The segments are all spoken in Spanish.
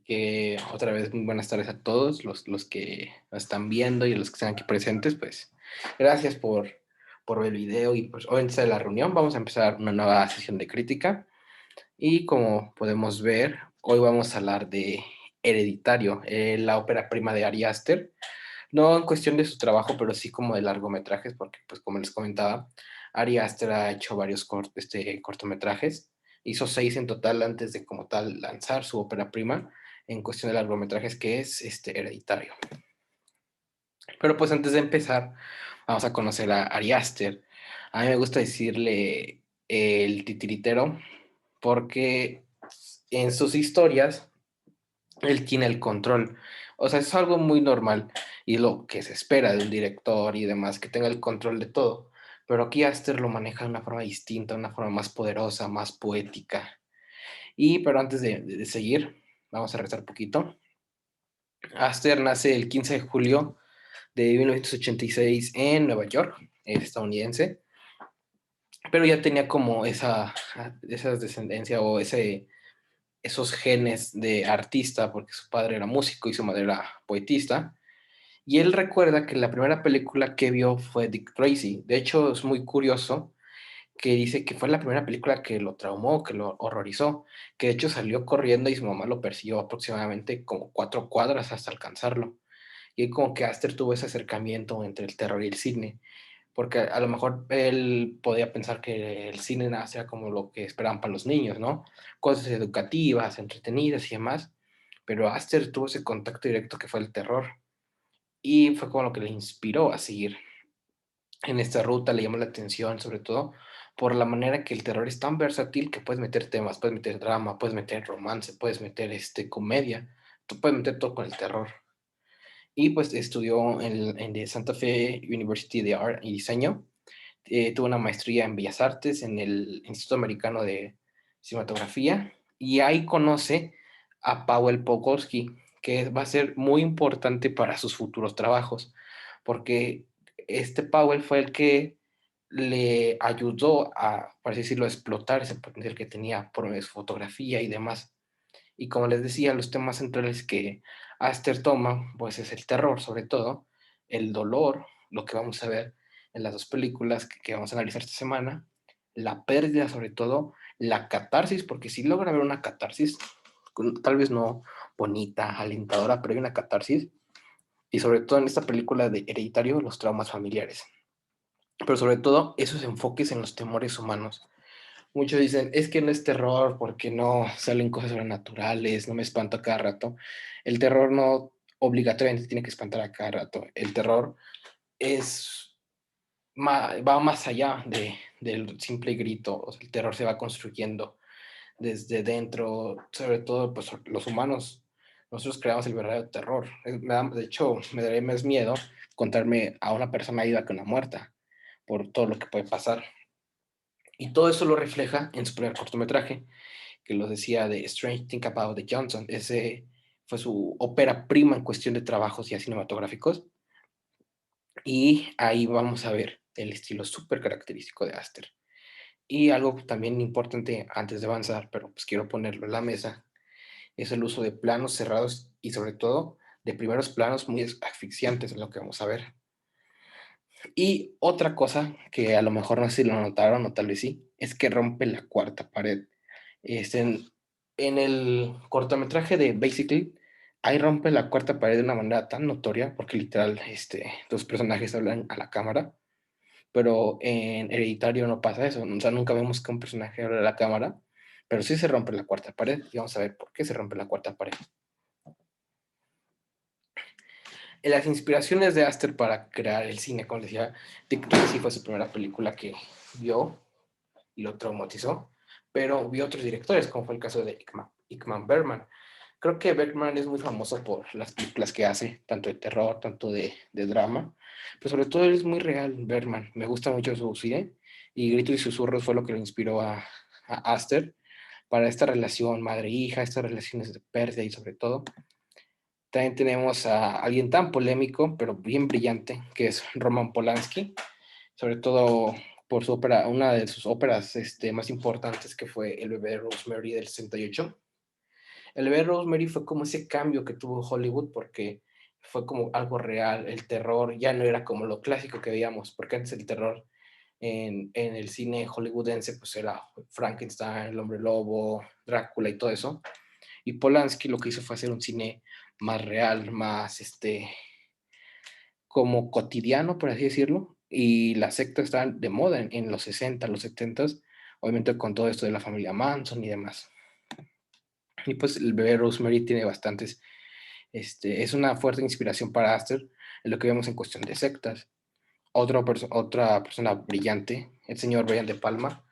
Que otra vez muy buenas tardes a todos los que nos están viendo y a los que están aquí presentes, pues gracias por ver el video y pues hoy antes de la reunión vamos a empezar una nueva sesión de crítica y como podemos ver, hoy vamos a hablar de Hereditario, la ópera prima de Ari Aster, no en cuestión de su trabajo, pero sí como de largometrajes, porque pues como les comentaba, Ari Aster ha hecho varios cortometrajes, hizo 6 en total antes de como tal lanzar su ópera prima en cuestión de largometrajes que es Hereditario. Pero pues antes de empezar, vamos a conocer a Ari Aster. A mí me gusta decirle el titiritero porque en sus historias él tiene el control. O sea, es algo muy normal y lo que se espera de un director y demás, que tenga el control de todo. Pero aquí Aster lo maneja de una forma distinta, una forma más poderosa, más poética. Pero antes de seguir, vamos a rezar un poquito. Aster nace el 15 de julio de 1986 en Nueva York, es estadounidense, pero ya tenía como esa descendencia o esos genes de artista, porque su padre era músico y su madre era poetista. Y él recuerda que la primera película que vio fue Dick Tracy. De hecho, es muy curioso que dice que fue la primera película que lo traumó, que lo horrorizó, que de hecho salió corriendo y su mamá lo persiguió aproximadamente como 4 cuadras hasta alcanzarlo. Y como que Aster tuvo ese acercamiento entre el terror y el cine, porque a lo mejor él podía pensar que el cine nada sea como lo que esperaban para los niños, ¿no? Cosas educativas, entretenidas y demás, pero Aster tuvo ese contacto directo que fue el terror y fue como lo que le inspiró a seguir en esta ruta, le llamó la atención sobre todo por la manera que el terror es tan versátil que puedes meter temas, puedes meter drama, puedes meter romance, puedes meter comedia, tú puedes meter todo con el terror. Y pues estudió en the Santa Fe University de Art y Diseño. Tuvo una maestría en Bellas Artes en el Instituto Americano de Cinematografía y ahí conoce a Powell Pogorski, que va a ser muy importante para sus futuros trabajos, porque este Powell fue el que le ayudó a, por así decirlo, a explotar ese potencial que tenía por su fotografía y demás. Y como les decía, los temas centrales que Aster toma, pues es el terror sobre todo, el dolor, lo que vamos a ver en las dos películas que vamos a analizar esta semana, la pérdida sobre todo, la catarsis, porque si logra ver una catarsis, tal vez no bonita, alentadora, pero hay una catarsis, y sobre todo en esta película de Hereditario, los traumas familiares, pero sobre todo esos enfoques en los temores humanos. Muchos dicen, es que no es terror porque no salen cosas sobrenaturales, no me espanto a cada rato. El terror no obligatoriamente tiene que espantar a cada rato. El terror es va más allá del simple grito. O sea, el terror se va construyendo desde dentro, sobre todo pues, los humanos. Nosotros creamos el verdadero terror. De hecho, me daría más miedo contarme a una persona viva que una muerta, por todo lo que puede pasar. Y todo eso lo refleja en su primer cortometraje, que lo decía de Strange Thing About the Johnson. Ese fue su ópera prima en cuestión de trabajos ya cinematográficos. Y ahí vamos a ver el estilo súper característico de Aster. Y algo también importante antes de avanzar, pero pues quiero ponerlo en la mesa, es el uso de planos cerrados y sobre todo de primeros planos muy asfixiantes en lo que vamos a ver. Y otra cosa que a lo mejor no sé si lo notaron o tal vez sí, es que rompe la cuarta pared. En el cortometraje de Basically, ahí rompe la cuarta pared de una manera tan notoria, porque literal, los personajes hablan a la cámara, pero en Hereditario no pasa eso, o sea, nunca vemos que un personaje hable a la cámara, pero sí se rompe la cuarta pared, y vamos a ver por qué se rompe la cuarta pared. En las inspiraciones de Aster para crear el cine, como les decía, Dick Tracy fue su primera película que vio y lo traumatizó, pero vio otros directores, como fue el caso de Ikman Bergman. Creo que Bergman es muy famoso por las películas que hace, tanto de terror, tanto de drama, pero sobre todo él es muy real, Bergman. Me gusta mucho su cine y Gritos y Susurros fue lo que lo inspiró a Aster para esta relación madre-hija, estas relaciones de pérdida y sobre todo. También tenemos a alguien tan polémico, pero bien brillante, que es Roman Polanski, sobre todo por su ópera, una de sus óperas más importantes, que fue El bebé de Rosemary del 68. El bebé Rosemary fue como ese cambio que tuvo Hollywood porque fue como algo real, el terror ya no era como lo clásico que veíamos, porque antes el terror en el cine hollywoodense pues era Frankenstein, el hombre lobo, Drácula y todo eso. Y Polanski lo que hizo fue hacer un cine más real, más como cotidiano, por así decirlo. Y las sectas estaban de moda en los 60, los 70, obviamente con todo esto de la familia Manson y demás. Y pues el bebé Rosemary tiene bastantes, es una fuerte inspiración para Aster en lo que vemos en cuestión de sectas. Otra persona brillante, el señor Brian De Palma,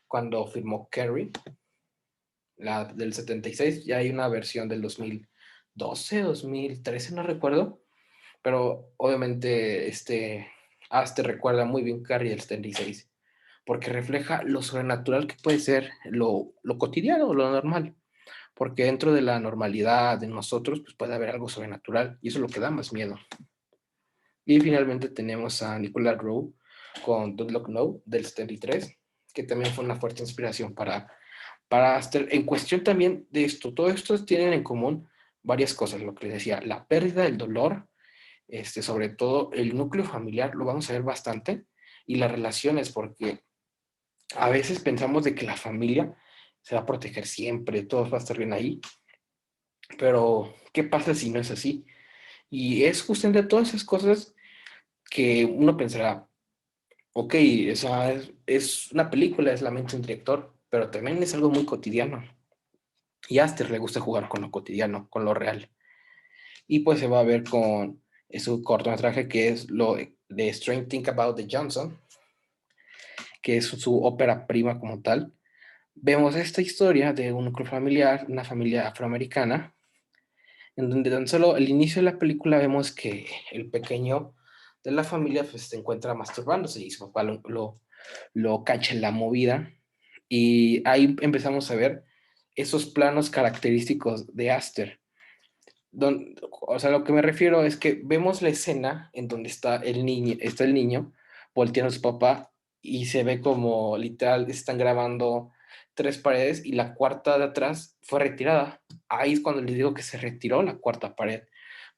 cuando firmó Carrie, la del 76, ya hay una versión del 2012, 2013, no recuerdo, pero obviamente Aster recuerda muy bien Carrie del 76, porque refleja lo sobrenatural que puede ser lo cotidiano, lo normal, porque dentro de la normalidad de nosotros pues puede haber algo sobrenatural y eso es lo que da más miedo. Y finalmente tenemos a Nicolas Rowe con Don't Look Now del 73, que también fue una fuerte inspiración para Aster. En cuestión también de esto, todo esto tienen en común varias cosas, lo que les decía, la pérdida, el dolor, sobre todo el núcleo familiar, lo vamos a ver bastante, y las relaciones, porque a veces pensamos de que la familia se va a proteger siempre, todo va a estar bien ahí, pero ¿qué pasa si no es así? Y es justamente todas esas cosas que uno pensará, ok, esa es una película, es la mente de un director, pero también es algo muy cotidiano. Y a Aster le gusta jugar con lo cotidiano, con lo real. Y pues se va a ver con su cortometraje que es lo de Strange Thing About the Johnson, que es su ópera prima como tal. Vemos esta historia de un núcleo familiar, una familia afroamericana, en donde tan solo el inicio de la película vemos que el pequeño de la familia pues, se encuentra masturbándose y su papá lo cacha en la movida. Y ahí empezamos a ver esos planos característicos de Aster. O sea, lo que me refiero es que vemos la escena en donde está el niño volteando a su papá y se ve como literal están grabando tres paredes y la cuarta de atrás fue retirada. Ahí es cuando les digo que se retiró la cuarta pared,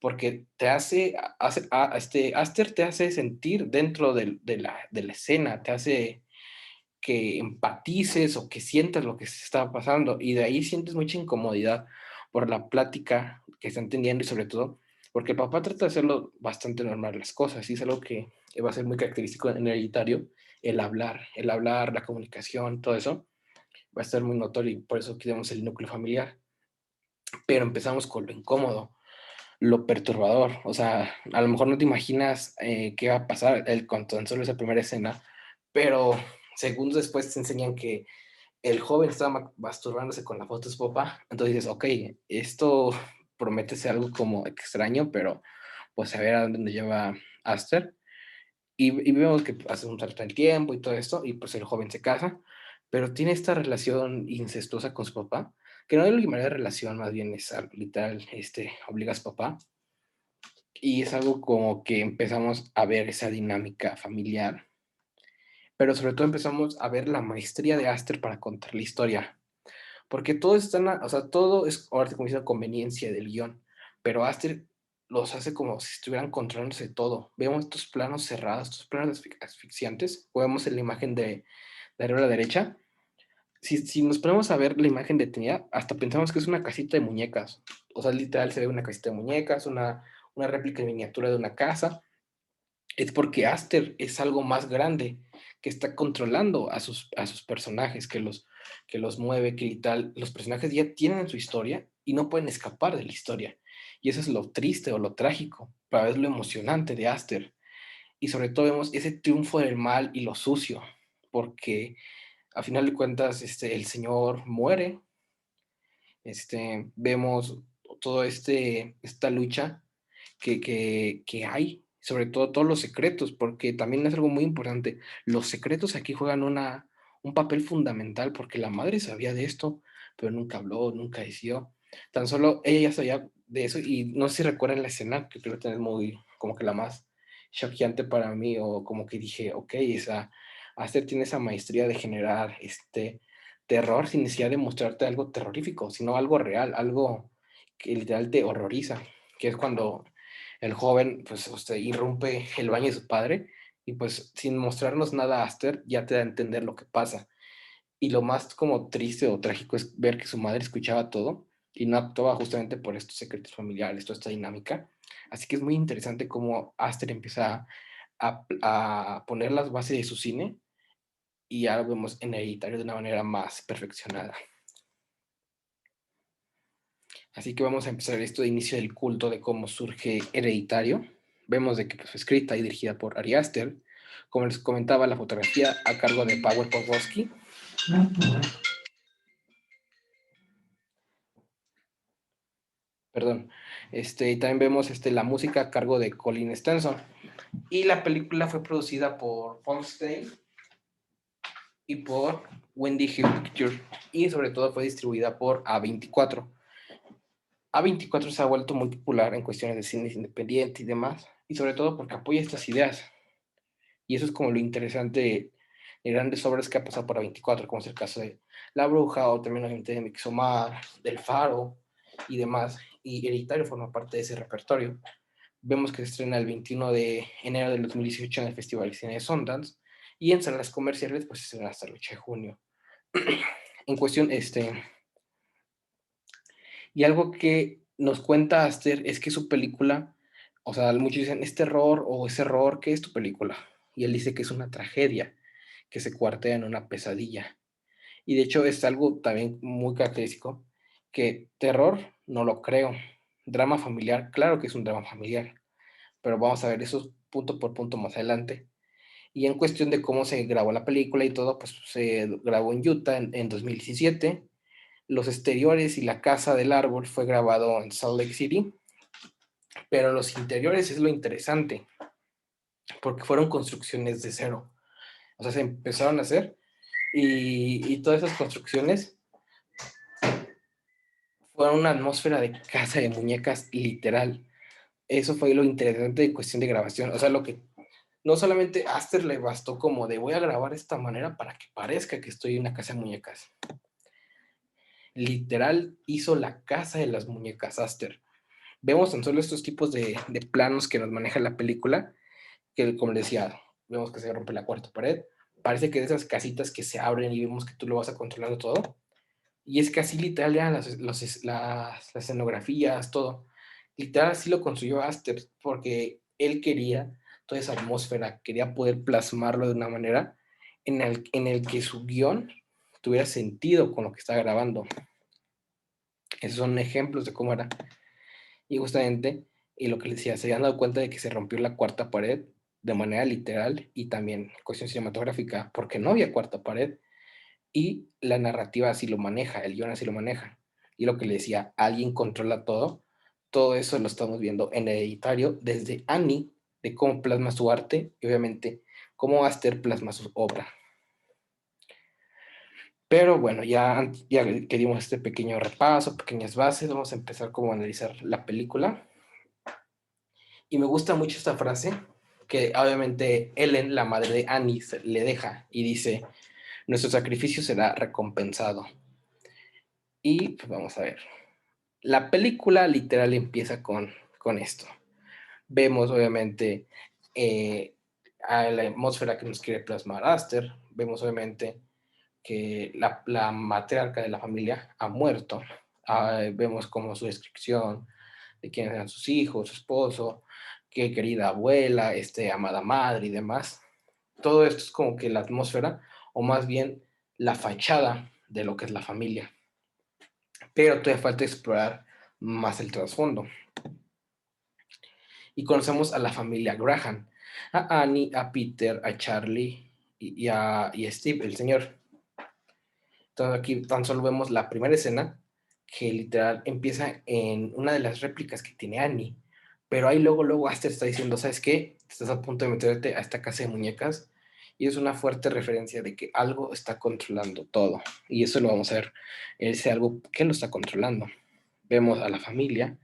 porque te Aster te hace sentir dentro de la escena, te hace que empatices o que sientas lo que se está pasando y de ahí sientes mucha incomodidad por la plática que están teniendo y sobre todo porque el papá trata de hacerlo bastante normal las cosas y es algo que va a ser muy característico en Hereditario, el hablar, la comunicación, todo eso va a estar muy notorio y por eso queremos el núcleo familiar. Pero empezamos con lo incómodo, lo perturbador, o sea, a lo mejor no te imaginas qué va a pasar con tan solo esa primera escena, pero segundos después te enseñan que el joven estaba masturbándose con la foto de su papá. Entonces dices, ok, esto promete ser algo como extraño, pero pues a ver a dónde nos lleva Aster. Y vemos que hace un salto en el tiempo y todo esto, y pues el joven se casa, pero tiene esta relación incestuosa con su papá, que no es lo llamaría relación, más bien es algo literal, obliga a su papá. Y es algo como que empezamos a ver esa dinámica familiar, pero sobre todo empezamos a ver la maestría de Aster para contar la historia. Porque todo está, o sea, todo es, ahora como dice, conveniencia del guión, pero Aster los hace como si estuvieran controlándose todo. Vemos estos planos cerrados, estos planos asfixiantes, o vemos en la imagen de arriba a la derecha. Si nos ponemos a ver la imagen detenida, hasta pensamos que es una casita de muñecas. O sea, literal se ve una casita de muñecas, una réplica en miniatura de una casa. Es porque Aster es algo más grande que está controlando a sus personajes, que los mueve, que y tal. Los personajes ya tienen su historia y no pueden escapar de la historia. Y eso es lo triste o lo trágico, pero es lo emocionante de Aster. Y sobre todo vemos ese triunfo del mal y lo sucio, porque a final de cuentas el señor muere, vemos todo esta lucha que hay, sobre todo todos los secretos, porque también es algo muy importante. Los secretos aquí juegan un papel fundamental, porque la madre sabía de esto, pero nunca habló, nunca decidió. Tan solo ella ya sabía de eso, y no sé si recuerdan la escena, que creo que es muy, como que la más choqueante para mí, o como que dije, ok, Aster tiene esa maestría de generar terror sin necesidad de mostrarte algo terrorífico, sino algo real, algo que literal te horroriza, que es cuando el joven pues irrumpe el baño de su padre y pues sin mostrarnos nada a Aster ya te da a entender lo que pasa. Y lo más como triste o trágico es ver que su madre escuchaba todo y no actuaba justamente por estos secretos familiares, toda esta dinámica. Así que es muy interesante cómo Aster empieza a poner las bases de su cine y ya lo vemos en Hereditario de una manera más perfeccionada. Así que vamos a empezar esto de inicio del culto de cómo surge Hereditario. Vemos de que pues, fue escrita y dirigida por Ari Aster. Como les comentaba, la fotografía a cargo de Paweł Pawłowski. Perdón. También vemos la música a cargo de Colin Stenson. Y la película fue producida por Fonstein y por Wendy Hill Pictures. Y sobre todo fue distribuida por A24. A24 se ha vuelto muy popular en cuestiones de cine independiente y demás. Y sobre todo porque apoya estas ideas. Y eso es como lo interesante de grandes obras que ha pasado por A24, como es el caso de La Bruja o también obviamente de Midsommar, del Faro y demás. Y Hereditario forma parte de ese repertorio. Vemos que se estrena el 21 de enero del 2018 en el Festival de Cine de Sundance y en salas comerciales pues se estrena hasta el 8 de junio. En cuestión, y algo que nos cuenta Aster es que su película, o sea, muchos dicen, ¿es terror o es error? ¿Qué es tu película? Y él dice que es una tragedia, que se cuartea en una pesadilla. Y de hecho es algo también muy característico, que terror no lo creo. Drama familiar, claro que es un drama familiar, pero vamos a ver eso punto por punto más adelante. Y en cuestión de cómo se grabó la película y todo, pues se grabó en Utah en 2017. Los exteriores y la casa del árbol fue grabado en Salt Lake City, pero los interiores es lo interesante, porque fueron construcciones de cero. O sea, se empezaron a hacer y todas esas construcciones fueron una atmósfera de casa de muñecas literal. Eso fue lo interesante en cuestión de grabación. O sea, lo que no solamente a Aster le bastó como de voy a grabar de esta manera para que parezca que estoy en una casa de muñecas. Literal hizo la casa de las muñecas Aster. Vemos tan solo estos tipos de planos que nos maneja la película, que como decía, vemos que se rompe la cuarta pared. Parece que de esas casitas que se abren y vemos que tú lo vas a controlar todo. Y es que así literal eran las escenografías, todo. Literal así lo construyó Aster, porque él quería toda esa atmósfera, quería poder plasmarlo de una manera en el que su guión tuviera sentido con lo que está grabando. Esos son ejemplos de cómo era. Y justamente, y lo que les decía, se habían dado cuenta de que se rompió la cuarta pared de manera literal y también cuestión cinematográfica, porque no había cuarta pared y la narrativa así lo maneja, el guión así lo maneja. Y lo que le decía, alguien controla todo, todo eso lo estamos viendo en Hereditario desde Annie, de cómo plasma su arte y obviamente cómo Aster plasma su obra. Pero bueno, ya que dimos este pequeño repaso, pequeñas bases, vamos a empezar como a analizar la película. Y me gusta mucho esta frase que obviamente Ellen, la madre de Annie, le deja y dice, nuestro sacrificio será recompensado. Y pues vamos a ver. La película literal empieza con esto. Vemos obviamente a la atmósfera que nos quiere plasmar Aster. Vemos obviamente que la matriarca de la familia ha muerto. Vemos como su descripción de quiénes eran sus hijos, su esposo, qué querida abuela, amada madre y demás. Todo esto es como que la atmósfera, o más bien la fachada de lo que es la familia. Pero todavía falta explorar más el trasfondo. Y conocemos a la familia Graham, a Annie, a Peter, a Charlie y a Steve, el señor. Entonces aquí tan solo vemos la primera escena que literal empieza en una de las réplicas que tiene Annie, pero ahí luego Aster está diciendo, ¿sabes qué? Estás a punto de meterte a esta casa de muñecas y es una fuerte referencia de que algo está controlando todo y eso lo vamos a ver, ese algo que lo está controlando. Vemos a la familia,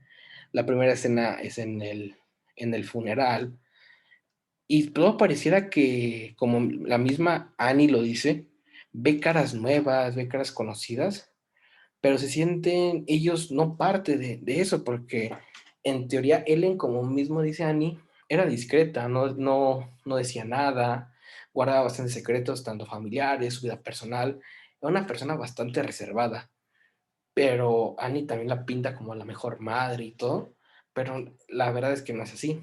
la primera escena es en el funeral y todo pareciera que, como la misma Annie lo dice, ve caras nuevas, ve caras conocidas, pero se sienten ellos no parte de eso, porque en teoría Ellen, como mismo dice Annie, era discreta, no decía nada, guardaba bastantes secretos, tanto familiares, su vida personal, era una persona bastante reservada, pero Annie también la pinta como la mejor madre y todo, pero la verdad es que no es así.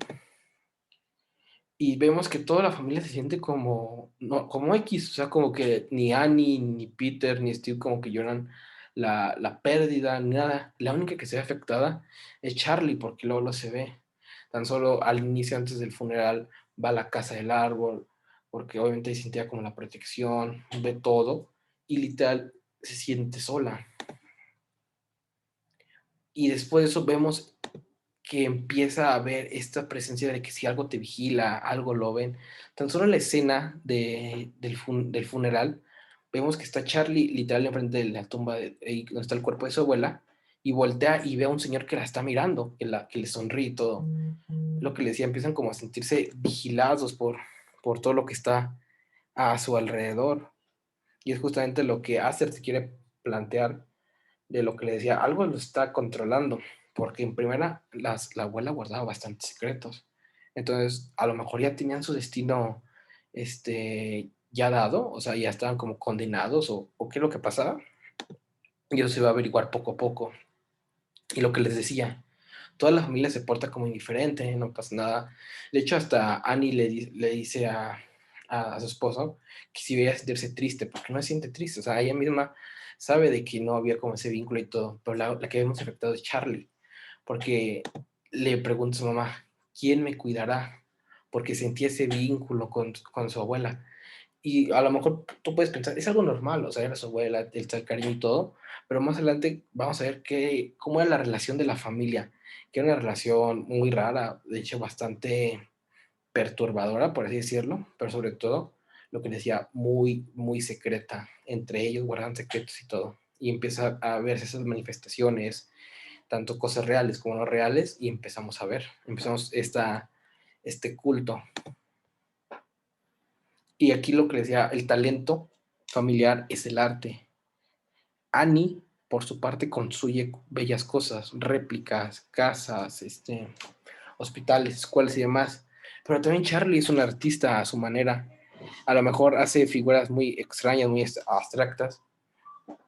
Y vemos que toda la familia se siente como, no, como X, o sea, como que ni Annie, ni Peter, ni Steve como que lloran la pérdida, ni nada. La única que se ve afectada es Charlie, porque luego lo se ve. Tan solo al inicio, antes del funeral, va a la casa del árbol, porque obviamente ahí sentía como la protección, ve todo, y literal se siente sola. Y después de eso vemos que empieza a haber esta presencia de que si algo te vigila, algo lo ven. Tan solo en la escena del funeral, vemos que está Charlie literal enfrente de la tumba ahí donde está el cuerpo de su abuela y voltea y ve a un señor que la está mirando, que le sonríe y todo. Lo que le decía, empiezan como a sentirse vigilados por todo lo que está a su alrededor. Y es justamente lo que Acer se quiere plantear de lo que le decía, algo lo está controlando, porque en primera la abuela guardaba bastantes secretos. Entonces, a lo mejor ya tenían su destino ya dado, o sea, ya estaban como condenados, o qué es lo que pasaba. Y eso se va a averiguar poco a poco. Y lo que les decía, toda la familia se porta como indiferente, no pasa nada. De hecho, hasta Annie le dice a su esposo que si veía sentirse triste, porque no se siente triste, o sea, ella misma sabe de que no había como ese vínculo y todo, pero la que vemos afectado es Charlie, porque le pregunta a su mamá, ¿quién me cuidará? Porque sentía ese vínculo con su abuela. Y a lo mejor tú puedes pensar, es algo normal, o sea, era su abuela, el cariño y todo, pero más adelante vamos a ver cómo era la relación de la familia, que era una relación muy rara, de hecho bastante perturbadora, por así decirlo, pero sobre todo, lo que decía, muy, muy secreta. Entre ellos guardaban secretos y todo. Y empieza a verse esas manifestaciones, tanto cosas reales como no reales, y empezamos este culto. Y aquí lo que decía, el talento familiar es el arte. Annie, por su parte, construye bellas cosas, réplicas, casas, hospitales, escuelas y demás. Pero también Charlie es un artista a su manera. A lo mejor hace figuras muy extrañas, muy abstractas,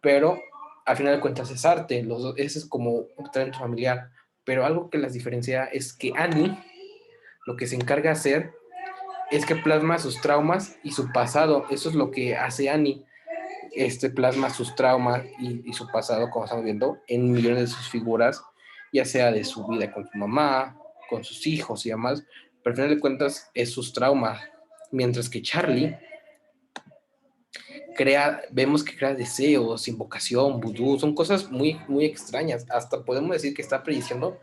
pero al final de cuentas es arte. Ese es como un talento familiar. Pero algo que las diferencia es que Annie lo que se encarga de hacer es que plasma sus traumas y su pasado. Eso es lo que hace Annie. Plasma sus traumas y su pasado, como estamos viendo, en millones de sus figuras, ya sea de su vida con su mamá, con sus hijos y demás, pero al final de cuentas es sus traumas. Mientras que Charlie vemos que crea deseos, invocación, vudú, son cosas muy, muy extrañas. Hasta podemos decir que está prediciendo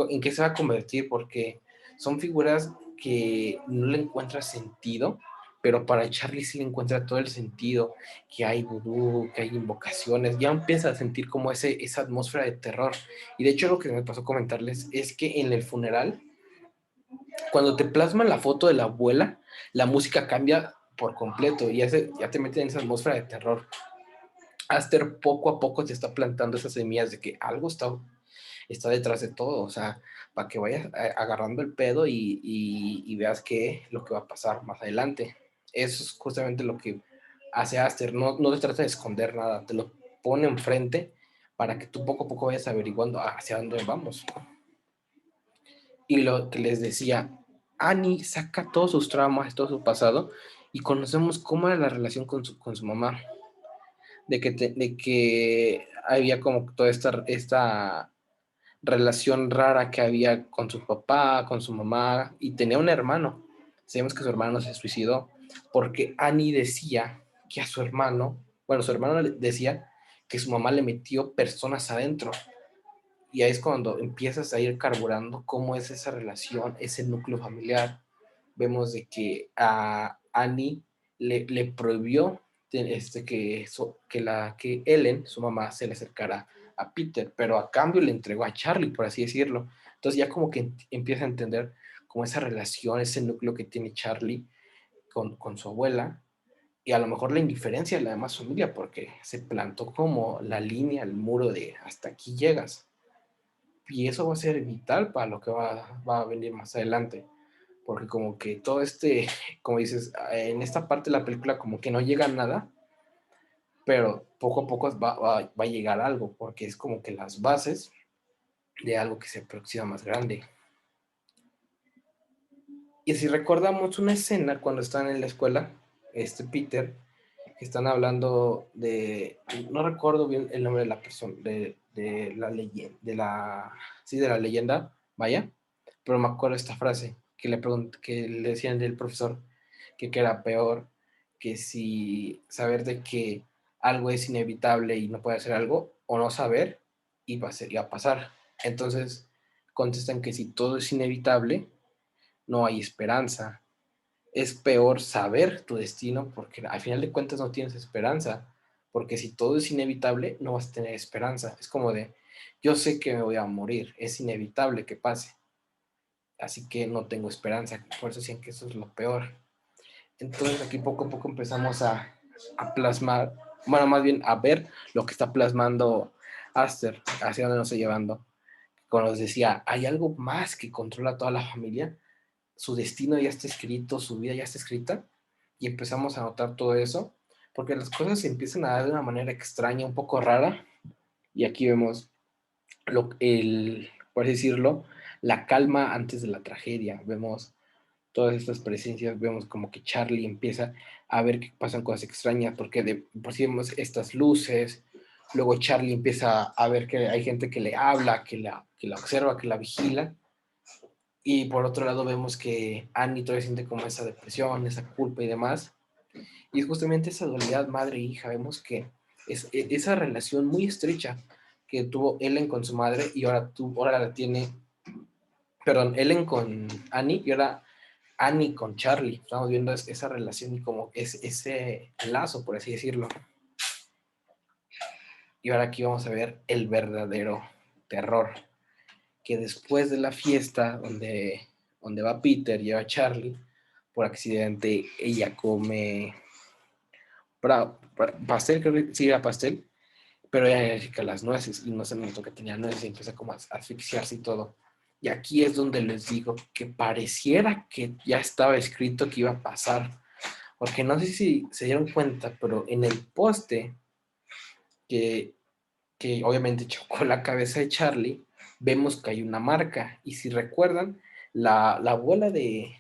en qué se va a convertir, porque son figuras que no le encuentra sentido, pero para Charlie sí le encuentra todo el sentido, que hay vudú, que hay invocaciones, ya empieza a sentir como esa atmósfera de terror. Y de hecho lo que me pasó a comentarles es que en el funeral, cuando te plasman la foto de la abuela, la música cambia por completo y ya te meten en esa atmósfera de terror. Aster poco a poco te está plantando esas semillas de que algo está detrás de todo, o sea, para que vayas agarrando el pedo y veas lo que va a pasar más adelante. Eso es justamente lo que hace Aster, no te trata de esconder nada, te lo pone enfrente para que tú poco a poco vayas averiguando hacia dónde vamos. Y lo que les decía, Annie saca todos sus traumas, todo su pasado, y conocemos cómo era la relación con su mamá, de que había como toda esta relación rara que había con su papá, con su mamá, y tenía un hermano. Sabemos que su hermano se suicidó, porque Annie decía que a su hermano, bueno, su hermano le decía que su mamá le metió personas adentro, y ahí es cuando empiezas a ir carburando cómo es esa relación, ese núcleo familiar. Vemos de que a Annie le prohibió que Ellen, su mamá, se le acercara a Peter, pero a cambio le entregó a Charlie, por así decirlo. Entonces ya como que empieza a entender como esa relación, ese núcleo que tiene Charlie con su abuela, y a lo mejor la indiferencia de la demás familia, porque se plantó como la línea, el muro de hasta aquí llegas. Y eso va a ser vital para lo que va a venir más adelante, porque como que todo como dices, en esta parte de la película como que no llega a nada, pero poco a poco va a llegar algo, porque es como que las bases de algo que se aproxima más grande. Y si recordamos una escena cuando están en la escuela, Peter, que están hablando no recuerdo bien el nombre de la persona, de la leyenda, sí, de la leyenda, vaya, pero me acuerdo esta frase que le decían del profesor que era peor, que si saber de que algo es inevitable y no puede hacer algo, o no saber y va a pasar. Entonces contestan que si todo es inevitable, no hay esperanza. Es peor saber tu destino porque al final de cuentas no tienes esperanza, porque si todo es inevitable, no vas a tener esperanza. Es como de, yo sé que me voy a morir, es inevitable que pase, así que no tengo esperanza, por eso decían que eso es lo peor. Entonces aquí poco a poco empezamos a plasmar, bueno, más bien a ver lo que está plasmando Aster, hacia dónde nos está llevando. Como nos decía, hay algo más que controla toda la familia, su destino ya está escrito, su vida ya está escrita, y empezamos a notar todo eso, porque las cosas se empiezan a dar de una manera extraña, un poco rara, y aquí vemos, por así decirlo, la calma antes de la tragedia. Vemos todas estas presencias, vemos como que Charlie empieza a ver que pasan cosas extrañas, porque por si vemos estas luces, luego Charlie empieza a ver que hay gente que le habla, que la observa, que la vigila, y por otro lado vemos que Annie todavía siente como esa depresión, esa culpa y demás. Y es justamente esa dualidad madre e hija. Vemos que es esa relación muy estrecha que tuvo Ellen con su madre y ahora la tiene, perdón, Ellen con Annie y ahora Annie con Charlie. Estamos viendo esa relación y como ese lazo, por así decirlo. Y ahora aquí vamos a ver el verdadero terror, que después de la fiesta donde va Peter y va Charlie, por accidente ella come pastel, creo que sí era pastel, pero ella alérgica a las nueces y no se notó que tenía nueces y empieza como a asfixiarse y todo. Y aquí es donde les digo que pareciera que ya estaba escrito que iba a pasar, porque no sé si se dieron cuenta, pero en el poste que, que obviamente chocó la cabeza de Charlie, vemos que hay una marca. Y si recuerdan, la abuela de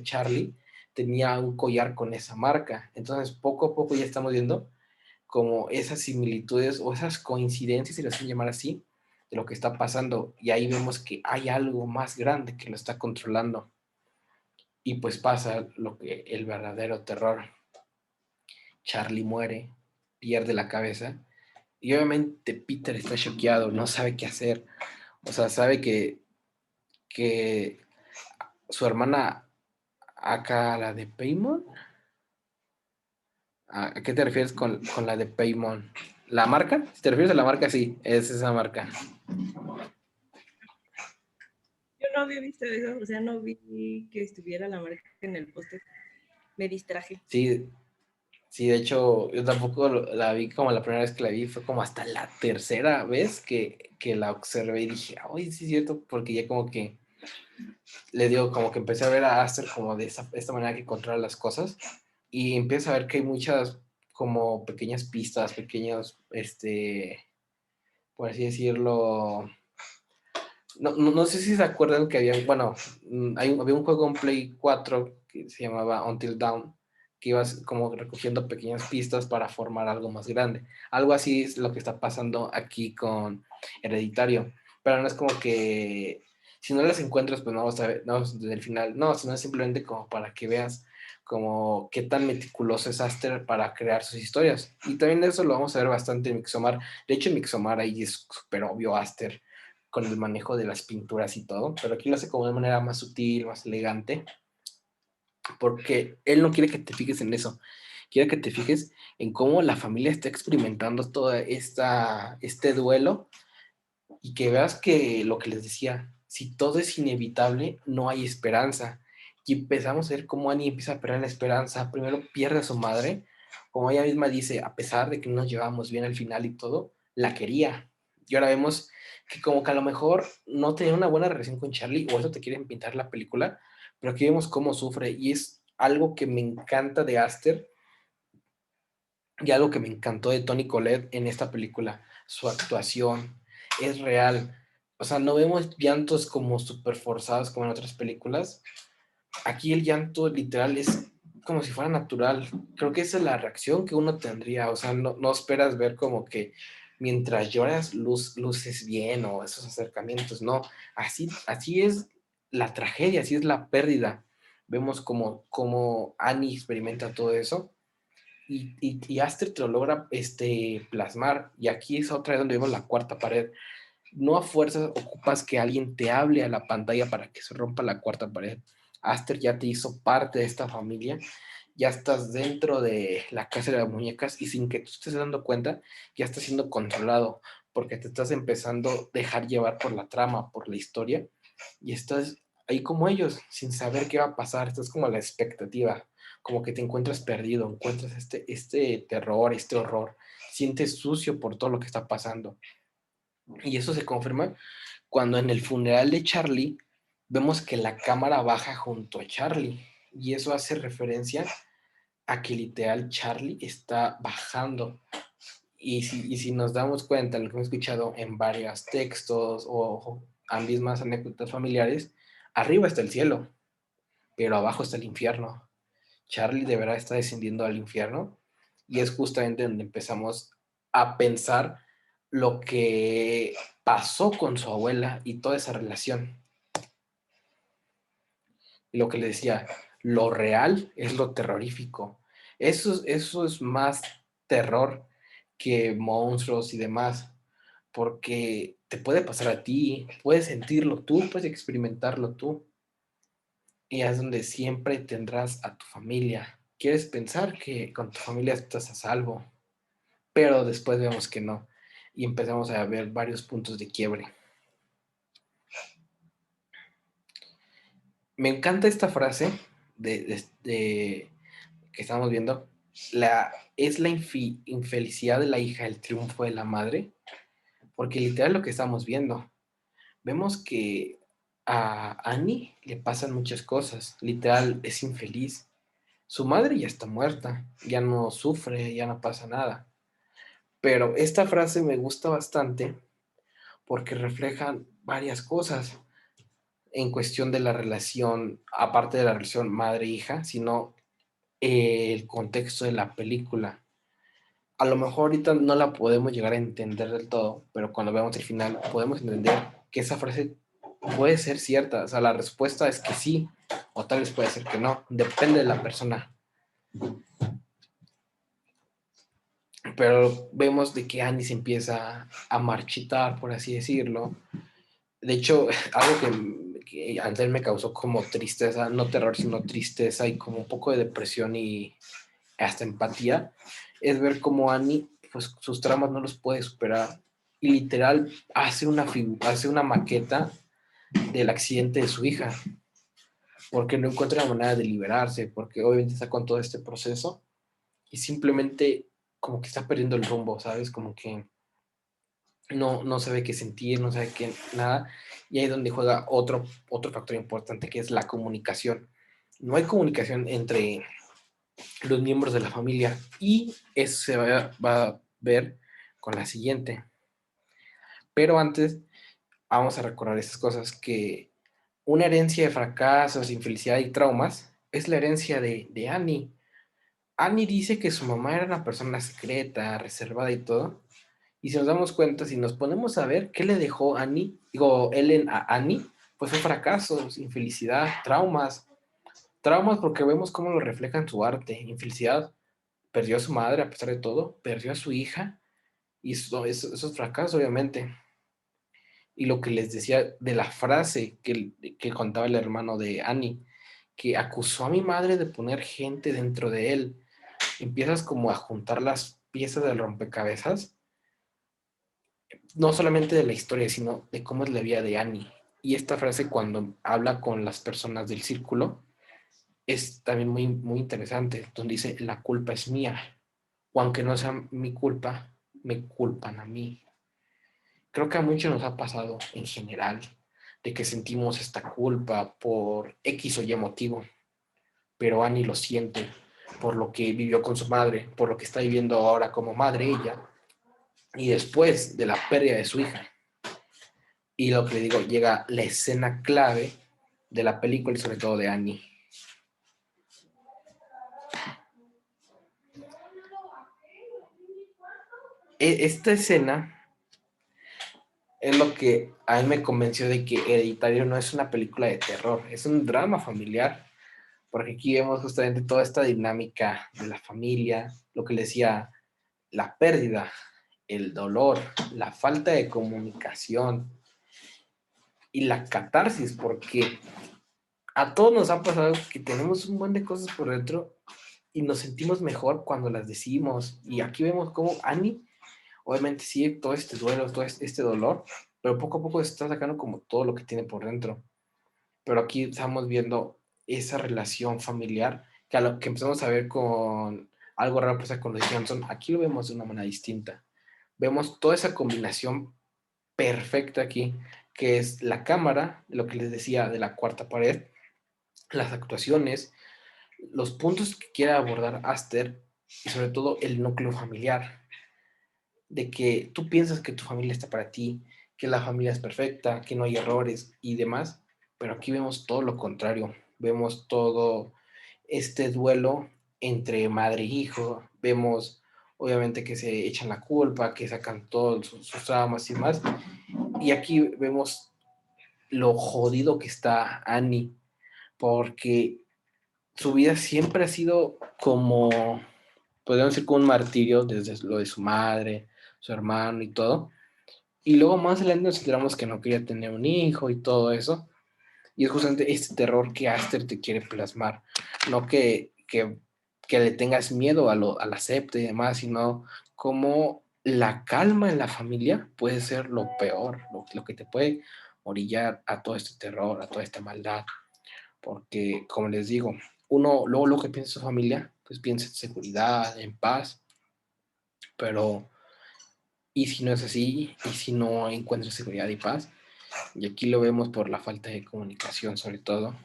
Charlie tenía un collar con esa marca. Entonces, poco a poco ya estamos viendo como esas similitudes o esas coincidencias, si las quieren llamar así, de lo que está pasando. Y ahí vemos que hay algo más grande que lo está controlando. Y pues pasa el verdadero terror. Charlie muere, pierde la cabeza. Y obviamente Peter está choqueado, no sabe qué hacer. O sea, sabe que su hermana, acá la de Paymon, ¿a qué te refieres con la de Paymon? ¿La marca? Si te refieres a la marca, sí, es esa marca. Yo no había visto eso, o sea, no vi que estuviera la marca en el póster. Me distraje. Sí, sí, de hecho, yo tampoco la vi como la primera vez que la vi, fue como hasta la tercera vez que la observé y dije, ay, sí es cierto, porque ya como que le digo, como que empecé a ver a Aster como de esta manera que controla las cosas y empiezo a ver que hay muchas como pequeñas pistas, pequeños, por así decirlo, no sé si se acuerdan que había, bueno, había un juego en Play 4 que se llamaba Until Dawn, que ibas como recogiendo pequeñas pistas para formar algo más grande. Algo así es lo que está pasando aquí con Hereditario, pero no es como que si no las encuentras, pues no vamos a ver, no desde el final, no, sino es simplemente como para que veas como qué tan meticuloso es Aster para crear sus historias. Y también eso lo vamos a ver bastante en Mixomar. De hecho, en Mixomar ahí es súper obvio Aster con el manejo de las pinturas y todo, pero aquí lo hace como de manera más sutil, más elegante, porque él no quiere que te fijes en eso, quiere que te fijes en cómo la familia está experimentando todo este duelo y que veas que lo que les decía, si todo es inevitable, no hay esperanza. y empezamos a ver cómo Annie empieza a perder la esperanza. Primero pierde a su madre, como ella misma dice, a pesar de que no nos llevábamos bien al final y todo, la quería. Y ahora vemos que como que a lo mejor no tenía una buena relación con Charlie, o eso te quieren pintar la película, pero aquí vemos cómo sufre, y es algo que me encanta de Aster, y algo que me encantó de Toni Collette en esta película, su actuación es real. O sea, no vemos llantos como súper forzados como en otras películas. Aquí el llanto literal es como si fuera natural. Creo que esa es la reacción que uno tendría. O sea, no esperas ver como que mientras lloras luces bien o esos acercamientos. No, así es la tragedia, así es la pérdida. Vemos como Annie experimenta todo eso y Aster te lo logra plasmar. Y aquí es otra vez donde vemos la cuarta pared. No a fuerzas ocupas que alguien te hable a la pantalla para que se rompa la cuarta pared. Aster ya te hizo parte de esta familia, ya estás dentro de la casa de las muñecas y sin que tú estés dando cuenta, ya estás siendo controlado porque te estás empezando a dejar llevar por la trama, por la historia y estás ahí como ellos, sin saber qué va a pasar, estás como a la expectativa, como que te encuentras perdido, encuentras este terror, este horror, sientes sucio por todo lo que está pasando. Y eso se confirma cuando en el funeral de Charlie vemos que la cámara baja junto a Charlie. Y eso hace referencia a que literal Charlie está bajando. Y si nos damos cuenta, lo que hemos escuchado en varios textos o a mismas anécdotas familiares, arriba está el cielo, pero abajo está el infierno. Charlie de verdad está descendiendo al infierno y es justamente donde empezamos a pensar lo que pasó con su abuela y toda esa relación. Y lo que le decía, lo real es lo terrorífico. Eso es más terror que monstruos y demás, porque te puede pasar a ti, puedes sentirlo tú, puedes experimentarlo tú. Y es donde siempre tendrás a tu familia. Quieres pensar que con tu familia estás a salvo, pero después vemos que no. Y empezamos a ver varios puntos de quiebre. Me encanta esta frase de que estamos viendo. Es la infelicidad de la hija, el triunfo de la madre, porque literal lo que estamos viendo. Vemos que a Annie le pasan muchas cosas. Literal es infeliz. Su madre ya está muerta, ya no sufre, ya no pasa nada. Pero esta frase me gusta bastante porque reflejan varias cosas en cuestión de la relación, aparte de la relación madre-hija, sino el contexto de la película. A lo mejor ahorita no la podemos llegar a entender del todo, pero cuando veamos el final podemos entender que esa frase puede ser cierta. O sea, la respuesta es que sí, o tal vez puede ser que no, depende de la persona. Pero vemos de que Annie se empieza a marchitar, por así decirlo. De hecho, algo que antes me causó como tristeza, no terror, sino tristeza y como un poco de depresión y hasta empatía, es ver cómo Annie, pues sus traumas no los puede superar y literal hace una maqueta del accidente de su hija, porque no encuentra la manera de liberarse, porque obviamente está con todo este proceso y simplemente como que está perdiendo el rumbo, ¿sabes? Como que no sabe qué sentir, no sabe qué nada, y ahí es donde juega otro factor importante que es la comunicación. No hay comunicación entre los miembros de la familia y eso va a ver con la siguiente. Pero antes vamos a recordar estas cosas que una herencia de fracasos, infelicidad y traumas es la herencia de Annie. Annie dice que su mamá era una persona secreta, reservada y todo. Y si nos damos cuenta, si nos ponemos a ver qué le dejó Ellen a Annie, pues fue fracasos, infelicidad, traumas. Traumas porque vemos cómo lo refleja en su arte. Infelicidad, perdió a su madre a pesar de todo, perdió a su hija, y eso es fracaso, obviamente. Y lo que les decía de la frase que contaba el hermano de Annie, que acusó a mi madre de poner gente dentro de él. Empiezas como a juntar las piezas del rompecabezas, no solamente de la historia, sino de cómo es la vida de Annie. Y esta frase cuando habla con las personas del círculo, es también muy, muy interesante, donde dice, la culpa es mía, o aunque no sea mi culpa, me culpan a mí. Creo que a muchos nos ha pasado en general de que sentimos esta culpa por X o Y motivo, pero Annie lo siente por lo que vivió con su madre, por lo que está viviendo ahora como madre ella, y después de la pérdida de su hija. Y lo que le digo, llega la escena clave de la película y sobre todo de Annie. Esta escena es lo que a mí me convenció de que Hereditario no es una película de terror, es un drama familiar, porque aquí vemos justamente toda esta dinámica de la familia, lo que le decía, la pérdida, el dolor, la falta de comunicación y la catarsis, porque a todos nos ha pasado que tenemos un buen de cosas por dentro y nos sentimos mejor cuando las decimos. Y aquí vemos cómo Annie, obviamente sí, todo este duelo, todo este dolor, pero poco a poco se está sacando como todo lo que tiene por dentro. Pero aquí estamos viendo esa relación familiar que a lo que empezamos a ver con algo raro pasa con los Johnson, aquí lo vemos de una manera distinta. Vemos toda esa combinación perfecta aquí, que es la cámara, lo que les decía de la cuarta pared, las actuaciones, los puntos que quiere abordar Aster y sobre todo el núcleo familiar, de que tú piensas que tu familia está para ti, que la familia es perfecta, que no hay errores y demás, pero aquí vemos todo lo contrario, vemos todo este duelo entre madre e hijo, vemos obviamente que se echan la culpa, que sacan todos sus traumas y más, y aquí vemos lo jodido que está Annie, porque su vida siempre ha sido como, podríamos decir, como un martirio desde lo de su madre, su hermano y todo. Y luego más adelante nos enteramos que no quería tener un hijo y todo eso. Y es justamente este terror que Aster te quiere plasmar. No que le tengas miedo a la septa y demás, sino como la calma en la familia puede ser lo peor, lo que te puede orillar a todo este terror, a toda esta maldad porque, como les digo, uno luego lo que piensa en su familia, pues piensa en seguridad, en paz, pero ¿y si no es así? ¿Y si no encuentra seguridad y paz? Y aquí lo vemos por la falta de comunicación sobre todo,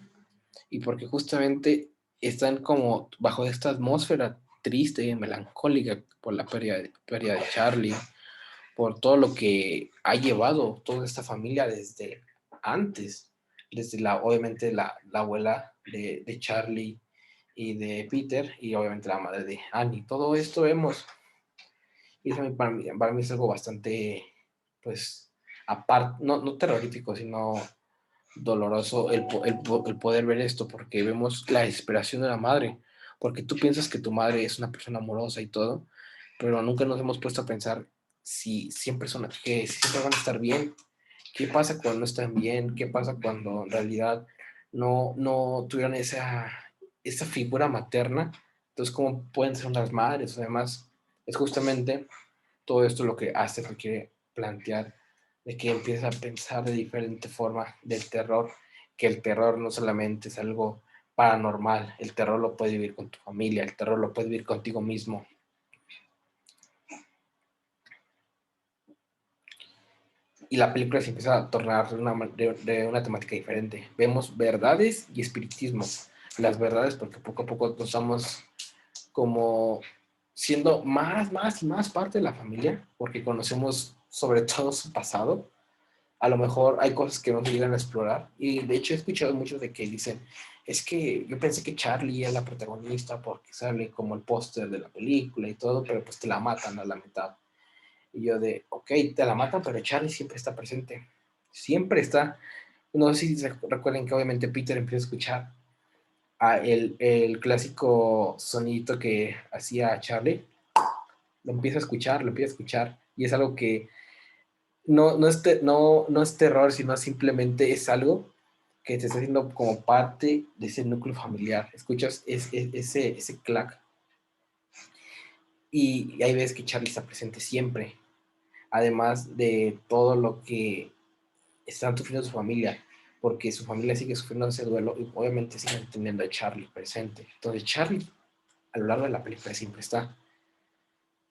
y porque justamente están como bajo esta atmósfera triste y melancólica por la pérdida de Charlie, por todo lo que ha llevado toda esta familia desde antes, desde obviamente la abuela de Charlie y de Peter y obviamente la madre de Annie. Todo esto vemos y eso para mí es algo bastante, pues, aparte, no terrorífico, sino doloroso el poder ver esto porque vemos la desesperación de la madre, porque tú piensas que tu madre es una persona amorosa y todo, pero nunca nos hemos puesto a pensar si siempre que si siempre van a estar bien, qué pasa cuando no están bien, qué pasa cuando en realidad no tuvieron esa figura materna, entonces cómo pueden ser unas madres, además es justamente todo esto lo que hace que quiere plantear, de que empieza a pensar de diferente forma del terror, que el terror no solamente es algo paranormal, el terror lo puedes vivir con tu familia, el terror lo puedes vivir contigo mismo. Y la película se empieza a tornar de una temática diferente. Vemos verdades y espiritismo. Las verdades porque poco a poco nos estamos como siendo más y más parte de la familia, porque conocemos sobre todo su pasado. A lo mejor hay cosas que no se llegan a explorar. Y de hecho he escuchado muchos de que dicen, es que yo pensé que Charlie es la protagonista porque sale como el póster de la película y todo, pero pues te la matan a la mitad. Y yo de, ok, te la matan, pero Charlie siempre está presente. Siempre está. No sé si se recuerden que obviamente Peter empieza a escuchar el clásico sonidito que hacía Charlie. Lo empieza a escuchar, lo empieza a escuchar. Y es algo que no es terror, sino simplemente es algo que te está haciendo como parte de ese núcleo familiar. Escuchas ese clac y hay veces que Charlie está presente siempre, además de todo lo que están sufriendo su familia. porque su familia sigue sufriendo ese duelo y obviamente sigue teniendo a Charlie presente. Entonces Charlie a lo largo de la película siempre está.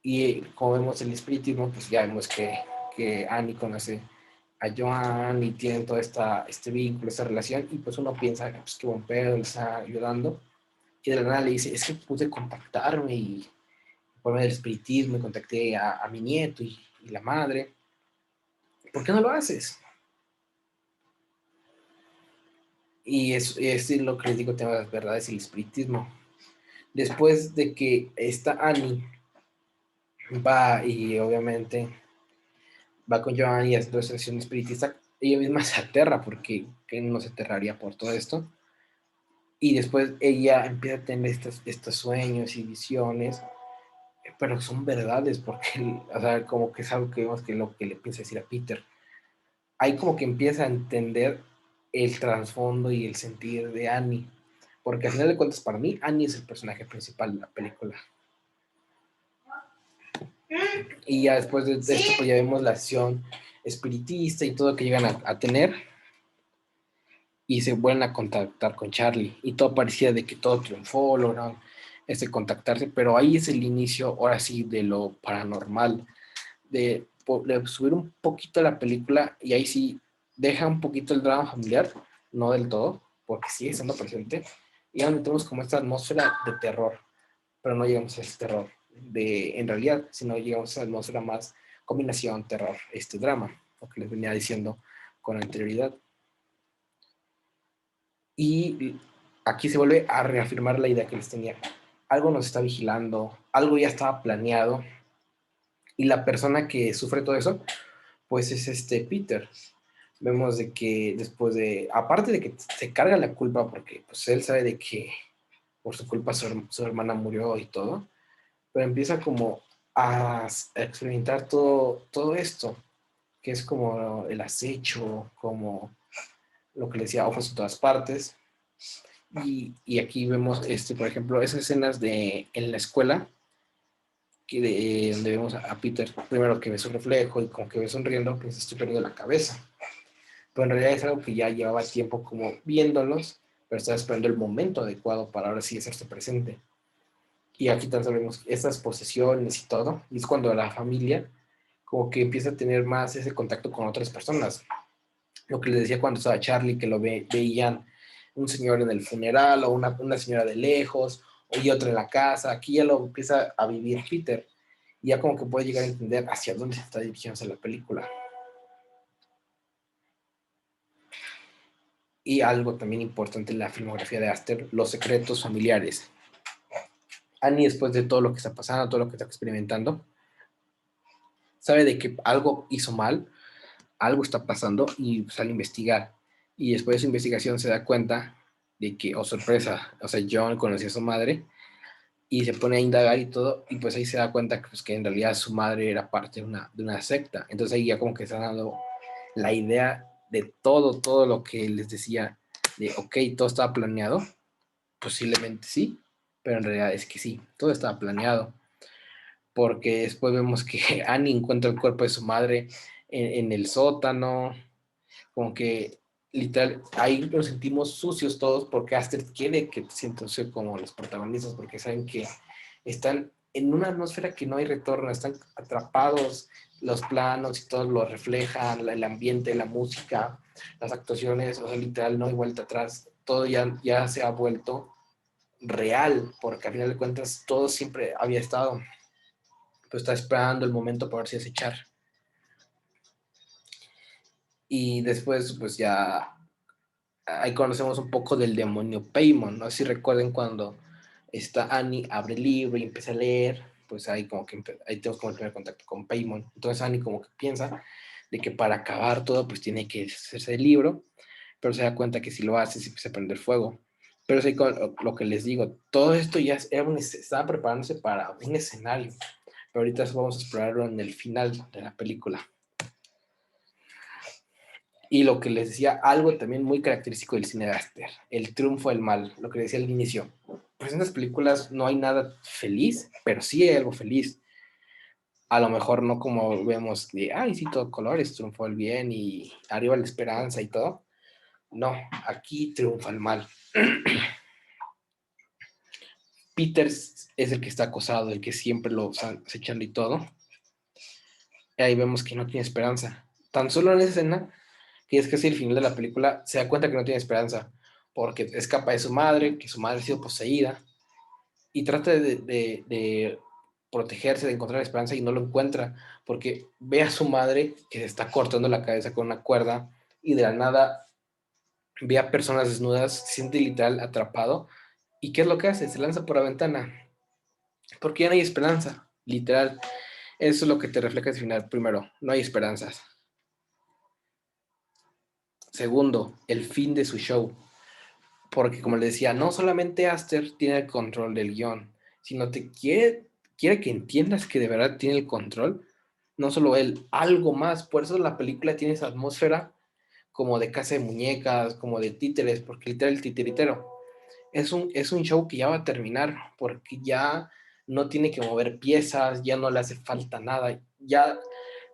Y como vemos el espiritismo, pues ya vemos que Annie conoce a Joan y tienen todo este vínculo, esta relación, y pues uno piensa, pues qué buen pedo, le está ayudando, y de la nada le dice, es que pude contactarme y por medio del espiritismo contacté a mi nieto y la madre, ¿por qué no lo haces? Y es lo que les digo, tema de las verdades y el espiritismo. Después de que esta Annie va y obviamente va con Joan y hace toda esa sesión espiritista, ella misma se aterra porque que no se aterraría por todo esto. Y después ella empieza a tener estos sueños y visiones, pero son verdades porque, o sea, como que es algo que vemos que lo que le empieza a decir a Peter. Ahí como que empieza a entender el trasfondo y el sentir de Annie. Porque al final de cuentas, para mí, Annie es el personaje principal de la película. Y ya después de esto, pues ya vemos la acción espiritista y todo que llegan a tener. Y se vuelven a contactar con Charlie. Y todo parecía de que todo triunfó, lograron contactarse, pero ahí es el inicio, ahora sí, de lo paranormal, de subir un poquito la película y ahí sí deja un poquito el drama familiar, no del todo, porque sigue estando presente, y ahora tenemos como esta atmósfera de terror, pero no llegamos a ese terror en realidad, sino llegamos a esa atmósfera más combinación terror, drama, lo que les venía diciendo con anterioridad. Y aquí se vuelve a reafirmar la idea que les tenía. Algo nos está vigilando, algo ya estaba planeado, y la persona que sufre todo eso, pues es Peter. Vemos de que después de, aparte de que se carga la culpa, porque pues él sabe de que por su culpa su hermana murió y todo, pero empieza como a experimentar todo esto, que es como el acecho, como lo que le decía, ojos en todas partes. Y aquí vemos, por ejemplo, esas escenas en la escuela, donde vemos a Peter, primero que ve su reflejo y como que ve sonriendo, pues estoy perdiendo la cabeza. Pero en realidad es algo que ya llevaba tiempo como viéndolos, pero estaba esperando el momento adecuado para ahora sí hacerse presente. Y aquí también vemos estas posesiones y todo, y es cuando la familia como que empieza a tener más ese contacto con otras personas. Lo que les decía cuando estaba Charlie, que veían un señor en el funeral o una señora de lejos y otra en la casa. Aquí ya lo empieza a vivir Peter y ya como que puede llegar a entender hacia dónde se está dirigiéndose la película. Y algo también importante en la filmografía de Aster, los secretos familiares. Annie, después de todo lo que está pasando, todo lo que está experimentando, sabe de que algo hizo mal, algo está pasando y sale a investigar. Y después de su investigación se da cuenta de que, oh sorpresa, o sea, John conocía a su madre y se pone a indagar y todo, y pues ahí se da cuenta que, pues, que en realidad su madre era parte de una secta. Entonces ahí ya como que está dando la idea de todo lo que les decía, de, ok, todo estaba planeado, posiblemente sí, pero en realidad es que sí, todo estaba planeado, porque después vemos que Annie encuentra el cuerpo de su madre en el sótano, como que literal, ahí nos sentimos sucios todos porque Aster quiere que sientan como los protagonistas, porque saben que están en una atmósfera que no hay retorno, están atrapados, los planos y todo lo reflejan, el ambiente, la música, las actuaciones, o sea, literal, no hay vuelta atrás, todo ya se ha vuelto real, porque al final de cuentas todo siempre había estado, pues está esperando el momento para ver si es echar. Y después, pues ya ahí conocemos un poco del demonio Paimon, no sé si recuerden cuando Annie abre el libro y empieza a leer, pues ahí como que ahí tenemos como el primer contacto con Paimon. Entonces Annie como que piensa de que para acabar todo pues tiene que hacerse el libro, pero se da cuenta que si lo hace se empieza a prender fuego. Pero sí, lo que les digo, todo esto ya estaba preparándose para un escenario, pero ahorita vamos a explorarlo en el final de la película. Y lo que les decía, algo también muy característico del cine de Aster, el triunfo del mal, lo que decía al inicio. Pues en las películas no hay nada feliz, pero sí hay algo feliz. A lo mejor no como vemos de, ay, sí, todo colores, triunfó el bien y arriba la esperanza y todo. No, aquí triunfa el mal. Peter es el que está acosado, el que siempre lo acechan y todo. Y ahí vemos que no tiene esperanza. Tan solo en esa escena, que es casi el final de la película, se da cuenta que no tiene esperanza, porque escapa de su madre, que su madre ha sido poseída, y trata de protegerse, de encontrar esperanza y no lo encuentra, porque ve a su madre que se está cortando la cabeza con una cuerda y de la nada ve a personas desnudas, se siente literal atrapado. ¿Y qué es lo que hace? Se lanza por la ventana, porque ya no hay esperanza, literal. Eso es lo que te refleja al final. Primero, no hay esperanzas. Segundo, el fin de su show. Porque como le decía, no solamente Aster tiene el control del guión, sino quiere que entiendas que de verdad tiene el control. No solo él, algo más. Por eso la película tiene esa atmósfera como de casa de muñecas, como de títeres, porque literal el titiritero. Es un show que ya va a terminar, porque ya no tiene que mover piezas, ya no le hace falta nada, ya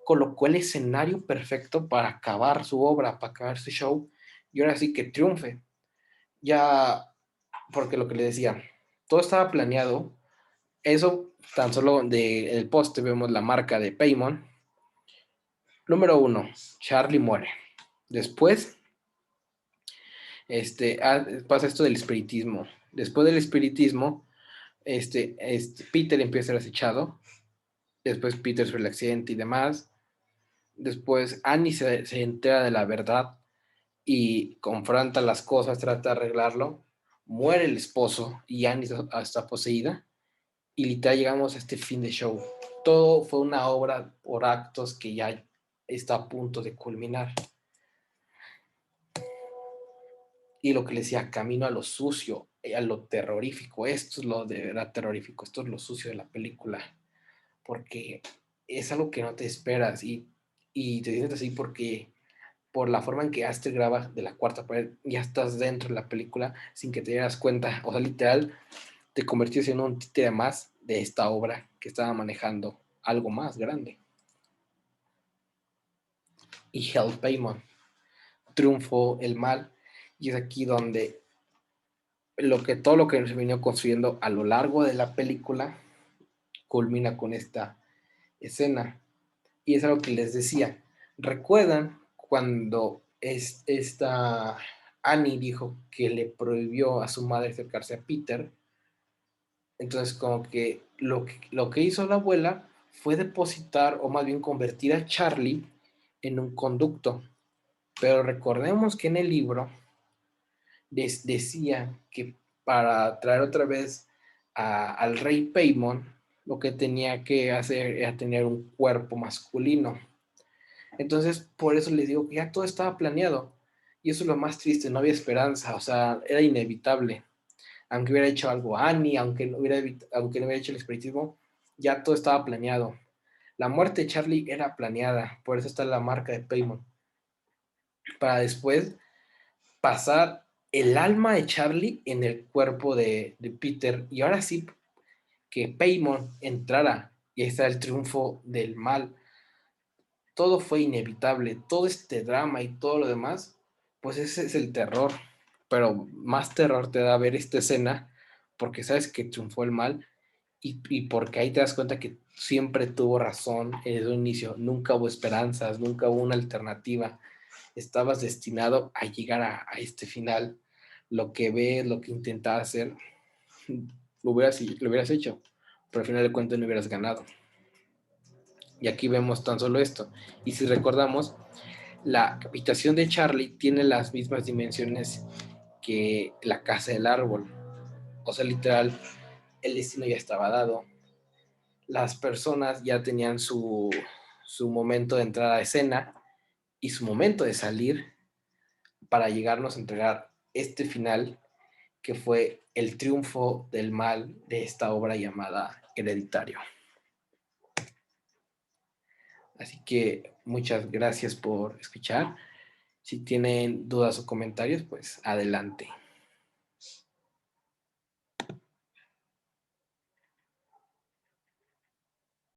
colocó el escenario perfecto para acabar su obra, para acabar su show, y ahora sí que triunfe. Ya, porque lo que le decía, todo estaba planeado, eso tan solo del poste vemos la marca de Paymon. Número uno, Charlie muere. Después, pasa esto del espiritismo. Después del espiritismo, Peter empieza a ser acechado. Después Peter sufre el accidente y demás. Después Annie se entera de la verdad y confronta las cosas, trata de arreglarlo. Muere el esposo y Annie está poseída. Y literal llegamos a este fin de show. Todo fue una obra por actos que ya está a punto de culminar. Y lo que le decía, camino a lo sucio, a lo terrorífico. Esto es lo de verdad terrorífico, esto es lo sucio de la película. Porque es algo que no te esperas y te sientes así porque por la forma en que Aster graba de la cuarta pared, ya estás dentro de la película sin que te dieras cuenta. O sea, literal, te convertiste en un títere más de esta obra que estaba manejando algo más grande. Y Hell Paymon triunfó el mal, y es aquí donde todo lo que se vino construyendo a lo largo de la película culmina con esta escena. Y es algo que les decía. ¿Recuerdan cuando esta Annie dijo que le prohibió a su madre acercarse a Peter? Entonces, como que lo que hizo la abuela fue depositar, o más bien convertir a Charlie en un conducto. Pero recordemos que en el libro decía que para traer otra vez al rey Paimon, lo que tenía que hacer era tener un cuerpo masculino. Entonces, por eso les digo que ya todo estaba planeado. Y eso es lo más triste, no había esperanza, o sea, era inevitable. Aunque hubiera hecho algo Annie, aunque no hubiera hecho el espiritismo, ya todo estaba planeado. La muerte de Charlie era planeada, por eso está la marca de Paimon. Para después pasar el alma de Charlie en el cuerpo de Peter. Y ahora sí, que Paimon entrara y está el triunfo del mal. Todo fue inevitable, todo este drama y todo lo demás, pues ese es el terror. Pero más terror te da ver esta escena porque sabes que triunfó el mal y porque ahí te das cuenta que siempre tuvo razón desde un inicio. Nunca hubo esperanzas, nunca hubo una alternativa. Estabas destinado a llegar a este final. Lo que ves, lo que intentabas hacer, lo hubieras hecho, pero al final de cuentas no hubieras ganado. Y aquí vemos tan solo esto. Y si recordamos, la habitación de Charlie tiene las mismas dimensiones que la casa del árbol. O sea, literal, el destino ya estaba dado. Las personas ya tenían su momento de entrada a escena y su momento de salir para llegarnos a entregar este final que fue el triunfo del mal de esta obra llamada Hereditario. Así que muchas gracias por escuchar. Si tienen dudas o comentarios, pues adelante.